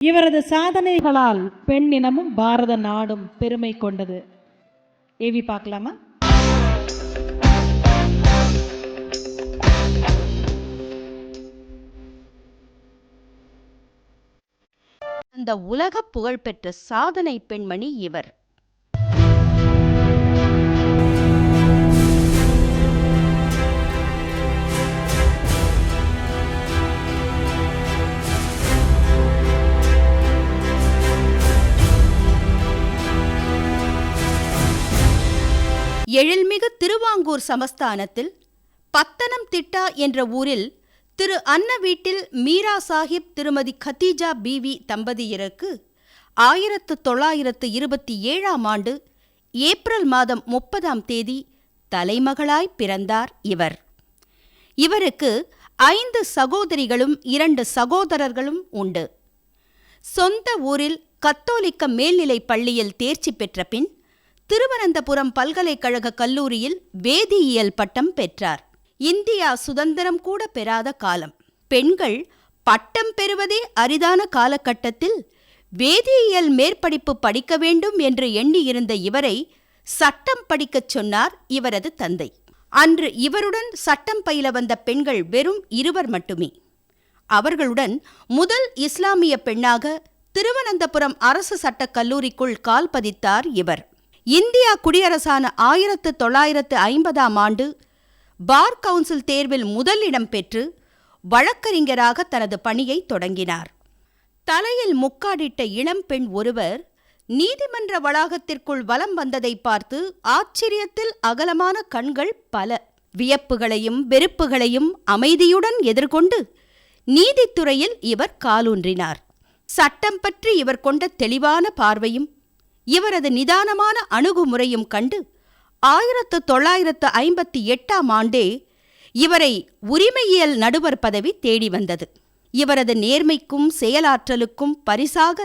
இவரது சாதனைகளால் பெண் இனமும் பாரத நாடும் பெருமை கொண்டது. ஏவி பார்க்கலாமா? அந்த உலக புகழ்பெற்ற சாதனை பெண்மணி இவர். எழில்மிகு திருவாங்கூர் சமஸ்தானத்தில் பத்தனம் திட்டா என்ற ஊரில் திரு அன்ன வீட்டில் மீரா சாஹிப் திருமதி கதீஜா பீவி தம்பதியருக்கு 1927ஆம் ஆண்டு ஏப்ரல் மாதம் 30ஆம் தேதி தலைமகளாய் பிறந்தார் இவர். இவருக்கு 5 சகோதரிகளும் 2 சகோதரர்களும் உண்டு. சொந்த ஊரில் கத்தோலிக்க மேல்நிலைப் பள்ளியில் தேர்ச்சி பெற்ற பின் திருவனந்தபுரம் பல்கலைக்கழக கல்லூரியில் வேதியியல் பட்டம் பெற்றார். இந்தியா சுதந்திரம் கூட பெறாத காலம். பெண்கள் பட்டம் பெறுவதே அரிதான காலகட்டத்தில் வேதியியல் மேற்படிப்பு படிக்க வேண்டும் என்று எண்ணியிருந்த இவரை சட்டம் படிக்கச் சொன்னார் இவரது தந்தை. அன்று இவருடன் சட்டம் பயில வந்த பெண்கள் வெறும் 2 மட்டுமே. அவர்களுடன் முதல் இஸ்லாமிய பெண்ணாக திருவனந்தபுரம் அரசு சட்டக் கல்லூரிக்குள் கால் பதித்தார் இவர். இந்தியா குடியரசான 1950ஆம் ஆண்டு பார் கவுன்சில் தேர்வில் முதலிடம் பெற்று வழக்கறிஞராக தனது பணியை தொடங்கினார். தலையில் முக்காடிட்ட இளம்பெண் ஒருவர் நீதிமன்ற வளாகத்திற்குள் வலம் வந்ததை பார்த்து ஆச்சரியத்தில் அகலமான கண்கள் பல. வியப்புகளையும் வெறுப்புகளையும் அமைதியுடன் எதிர்கொண்டு நீதித்துறையில் இவர் காலூன்றினார். சட்டம் பற்றி இவர் கொண்ட தெளிவான பார்வையும் இவரது நிதானமான அணுகுமுறையும் கண்டு 1958ஆம் ஆண்டே இவரை உரிமையியல் நடுவர் பதவி தேடி வந்தது. இவரது நேர்மைக்கும் செயலாற்றலுக்கும் பரிசாக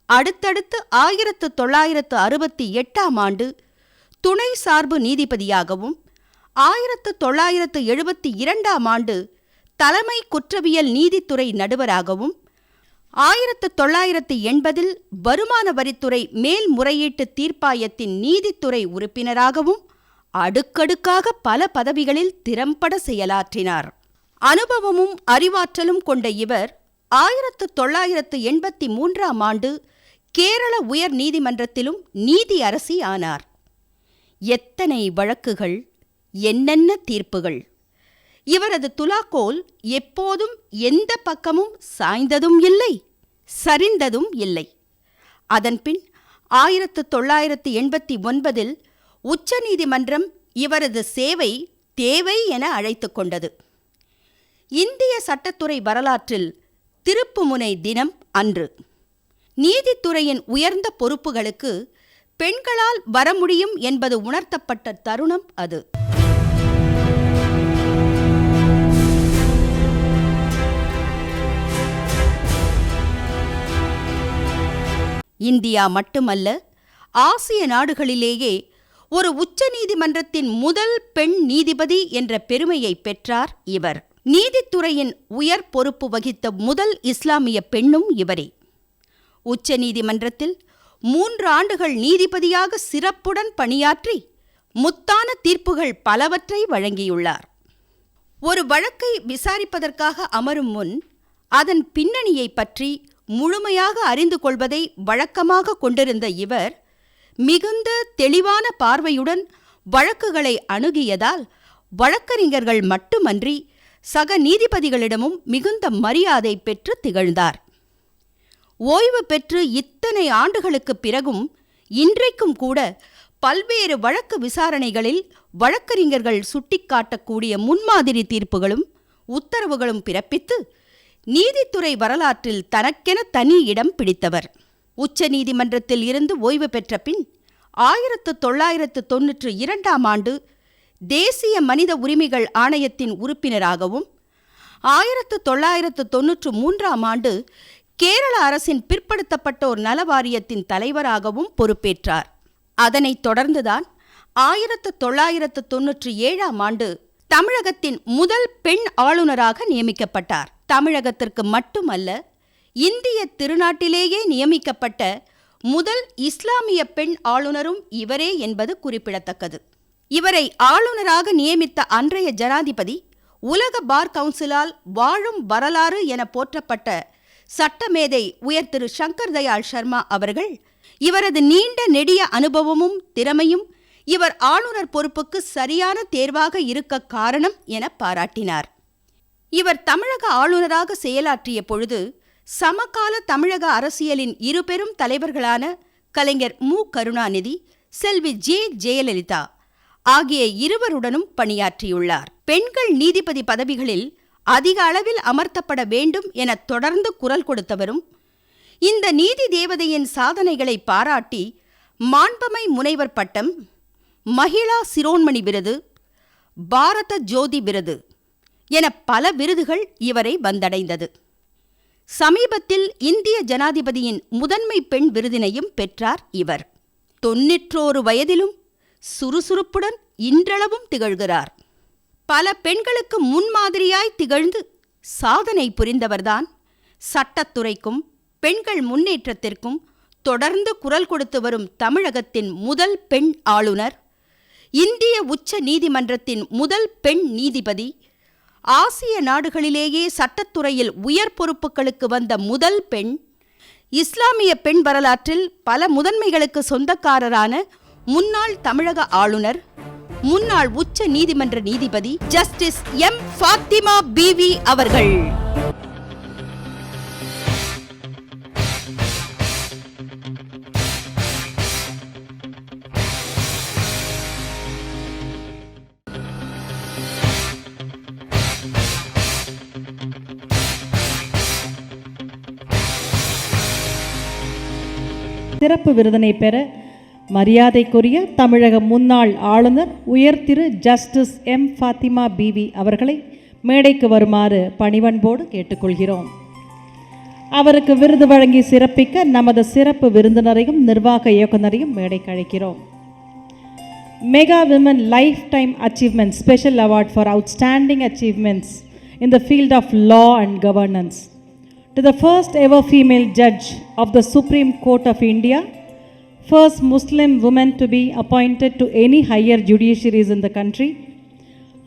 அடுத்தடுத்து 1968ஆம் ஆண்டு துணை சார்பு நீதிபதியாகவும் 1972ஆம் ஆண்டு தலைமை குற்றவியல் நீதித்துறை நடுவராகவும் 1980இல் வருமான வரித்துறை மேல்முறையீட்டு தீர்ப்பாயத்தின் நீதித்துறை உறுப்பினராகவும் அடுக்கடுக்காக பல பதவிகளில் திறம்பட செயலாற்றினார். அனுபவமும் அறிவாற்றலும் கொண்ட இவர் 1983ஆம் ஆண்டு கேரள உயர் நீதிமன்றத்திலும் நீதி அரசி ஆனார். எத்தனை வழக்குகள், என்னென்ன தீர்ப்புகள்! இவரது துலாக்கோல் எப்போதும் எந்த பக்கமும் சாய்ந்ததும் இல்லை, சரிந்ததும் இல்லை. அதன்பின் 1989இல் உச்ச நீதிமன்றம் இவரது சேவை தேவை என அழைத்து கொண்டது. இந்திய சட்டத்துறை வரலாற்றில் திருப்புமுனை தினம் அன்று. நீதித்துறையின் உயர்ந்த பொறுப்புகளுக்கு பெண்களால் வர முடியும் என்பது உணர்த்தப்பட்ட தருணம் அது. இந்தியா மட்டுமல்ல, ஆசிய நாடுகளிலேயே ஒரு உச்ச நீதிமன்றத்தின் முதல் பெண் நீதிபதி என்ற பெருமையை பெற்றார் இவர். நீதித்துறையின் உயர் பொறுப்பு வகித்த முதல் இஸ்லாமிய பெண்ணும் இவரே. உச்ச நீதிமன்றத்தில் 3 ஆண்டுகள் நீதிபதியாக சிறப்புடன் பணியாற்றி முத்தான தீர்ப்புகள் பலவற்றை வழங்கியுள்ளார். ஒரு வழக்கை விசாரிப்பதற்காக அமரும் முன் அதன் பின்னணியை பற்றி முழுமையாக அறிந்து கொள்வதை வழக்கமாக கொண்டிருந்த இவர் மிகுந்த தெளிவான பார்வையுடன் வழக்குகளை அணுகியதால் வழக்கறிஞர்கள் மட்டுமன்றி சக நீதிபதிகளிடமும் மிகுந்த மரியாதை பெற்று திகழ்ந்தார். ஓய்வு பெற்று இத்தனை ஆண்டுகளுக்குப் பிறகும் இன்றைக்கும் கூட பல்வேறு வழக்கு விசாரணைகளில் வழக்கறிஞர்கள் சுட்டிக்காட்டக்கூடிய முன்மாதிரி தீர்ப்புகளும் உத்தரவுகளும் பிறப்பித்து நீதித்துறை வரலாற்றில் தனக்கென தனி இடம் பிடித்தவர். உச்ச நீதிமன்றத்தில் இருந்து ஓய்வு பெற்ற பின் 1992ஆம் ஆண்டு தேசிய மனித உரிமைகள் ஆணையத்தின் உறுப்பினராகவும் 1993ஆம் ஆண்டு கேரள அரசின் பிற்படுத்தப்பட்டோர் நல வாரியத்தின் தலைவராகவும் பொறுப்பேற்றார். அதனைத் தொடர்ந்துதான் 1997ஆம் ஆண்டு தமிழகத்தின் முதல் பெண் ஆளுநராக நியமிக்கப்பட்டார். தமிழகத்திற்கு மட்டுமல்ல, இந்திய திருநாட்டிலேயே நியமிக்கப்பட்ட முதல் இஸ்லாமிய பெண் ஆளுநரும் இவரே என்பது குறிப்பிடத்தக்கது. இவரை ஆளுநராக நியமித்த அன்றைய ஜனாதிபதி உலக பார் கவுன்சிலால் வாழும் வரலாறு என போற்றப்பட்ட சட்டமேதை உயர் திரு சங்கர் தயாள் சர்மா அவர்கள் இவரது நீண்ட நெடிய அனுபவமும் திறமையும் இவர் ஆளுநர் பொறுப்புக்கு சரியான தேர்வாக இருக்க காரணம் என பாராட்டினார். இவர் தமிழக ஆளுநராக செயலாற்றிய பொழுது சமகால தமிழக அரசியலின் இருபெரும் தலைவர்களான கலைஞர் மு. கருணாநிதி, செல்வி ஜெயலலிதா ஆகிய இருவருடனும் பணியாற்றியுள்ளார். பெண்கள் நீதிபதி பதவிகளில் அதிக அளவில் அமர்த்தப்பட வேண்டும் என தொடர்ந்து குரல் கொடுத்தவரும், இந்த நீதி தேவதையின் சாதனைகளை பாராட்டி மாண்பமை முனைவர் பட்டம், மகிழா சிரோன்மணி விருது, பாரத ஜோதி விருது என பல விருதுகள் இவரை வந்தடைந்தது. சமீபத்தில் இந்திய ஜனாதிபதியின் முதன்மை பெண் விருதினையும் பெற்றார் இவர். 91 வயதிலும் சுறுசுறுப்புடன் இன்றளவும் திகழ்கிறார். பல பெண்களுக்கு முன்மாதிரியாய் திகழ்ந்து சாதனை புரிந்தவர்தான் சட்டத்துறைக்கும் பெண்கள் முன்னேற்றத்திற்கும் தொடர்ந்து குரல் கொடுத்து வரும் தமிழகத்தின் முதல் பெண் ஆளுநர், இந்திய உச்ச நீதிமன்றத்தின் முதல் பெண் நீதிபதி, ஆசிய நாடுகளிலேயே சட்டத்துறையில் உயர் பொறுப்புகளுக்கு வந்த முதல் பெண், இஸ்லாமிய பெண் வரலாற்றில் பல முதன்மைகளுக்கு சொந்தக்காரரான முன்னாள் தமிழக ஆளுநர், முன்னாள் உச்ச நீதிமன்ற நீதிபதி ஜஸ்டிஸ் எம். ஃபாத்திமா பிவி அவர்கள். சிறப்பு விருதினை பெற மரியாதைக்குரிய தமிழக முன்னாள் ஆளுநர் உயர் திரு ஜஸ்டிஸ் எம். ஃபாத்திமா பிவி அவர்களை மேடைக்கு வருமாறு பணிவன்போடு கேட்டுக்கொள்கிறோம். அவருக்கு விருது வழங்கி சிறப்பிக்க நமது சிறப்பு விருந்தினரையும் நிர்வாக இயக்குநரையும் மேடைக்கு அழைக்கிறோம். Mega women lifetime achievement special award for outstanding achievements in the field of law and governance to the first ever female judge of the Supreme Court of India, first Muslim woman to be appointed to any higher judiciaries in the country,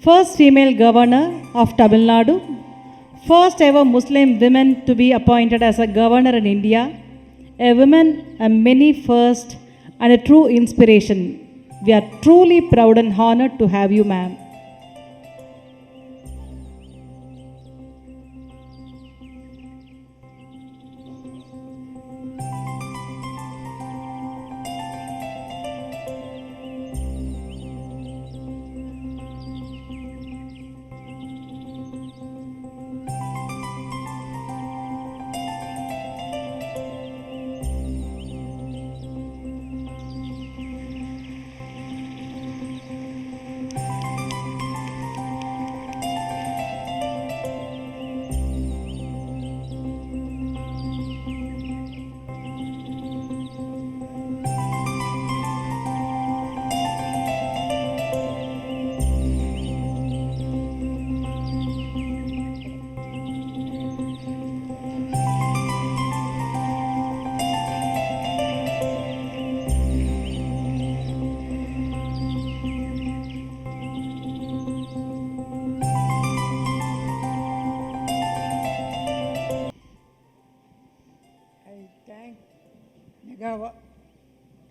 first female governor of Tamil Nadu, first ever Muslim women to be appointed as a governor in India, a woman, a many first and a true inspiration. We are truly proud and honored to have you, ma'am.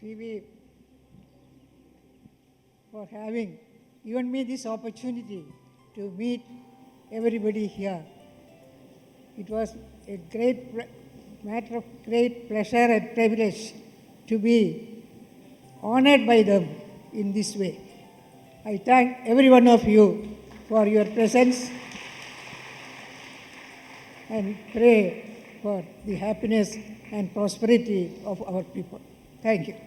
PV for having given me this opportunity to meet everybody here. It was a matter of great pleasure and privilege to be honored by them in this way. I thank every one of you for your presence and pray for the happiness and prosperity of our people. Thank you.